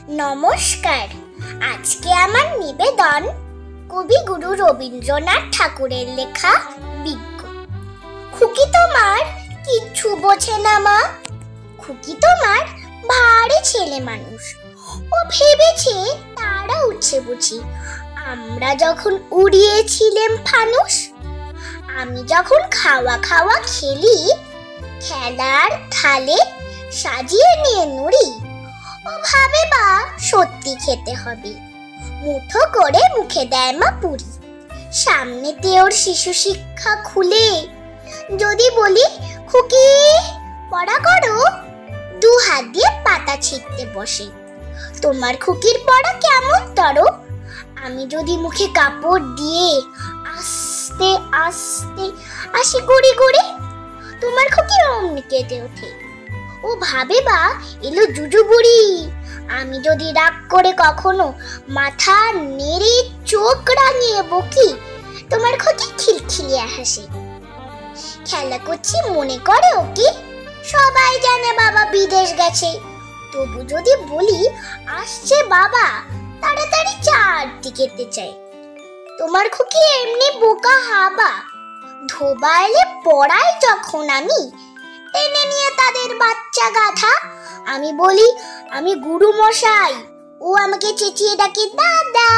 নমস্কার। আজকে আমার নিবেদন কবিগুরু রবীন্দ্রনাথ ঠাকুরের লেখা বিজ্ঞ। খুকি তোমার কিচ্ছু বোঝে না মা। খুকি তোমার ভারী ছেলে মানুষ। ও ভেবেছে তারা উঠছে বুঝি আমরা যখন উড়িয়েছিলাম ফানুস। আমি যখন খাওয়া খাওয়া খেলি, খেলার থালে সাজিয়ে নিয়ে নুড়ি, ও ভাবে বা সত্যি খেতে হবে। মুঠো করে মুখে দেয় মা পুরি। সামনেতে ওর শিশু শিক্ষা খুলে যদি বলি খুকি পড়া করো, দু হাত দিয়ে পাতা ছিঁড়তে বসে। তোমার খুকির পড়া কেমন তরো? আমি যদি মুখে কাপড় দিয়ে আস্তে আস্তে আসি গুড়ি গুড়ি, তোমার খুকি অমনি কেটে ওঠে। ও ভাবে বা এলো জুজু বুড়ি। আমি যদি রাগ করে কখনো মাথা নেড়ে চোখ রাঙিয়ে বকি, তোমার খুকি খিলখিলিয়ে হাসে। খেলা করছি মনে করে ওকে, সবাই জানে বাবা বিদেশ গেছে। তবু যদি বলি আসছে বাবা, তাড়াতাড়ি চারদিকে চাই। তোমার খুকি এমনি বোকা হাবা। ধোবা এলে পড়াই যখন আমি, টেনে নিয়ে তাদের বাচ্চা গাধা। আমি বলি আমি গুরু মশাই, ও আমাকে চেঁচিয়ে ডাকে দাদা।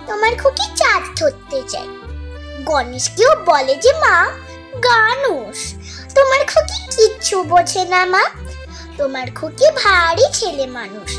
তোমার খুকি চাঁদ ধরতে চাই। গণেশকেও বলে যে মা গানুস। তোমার খুকি কিচ্ছু বোঝে না মা। তোমার খুকি ভারী ছেলে মানুষ।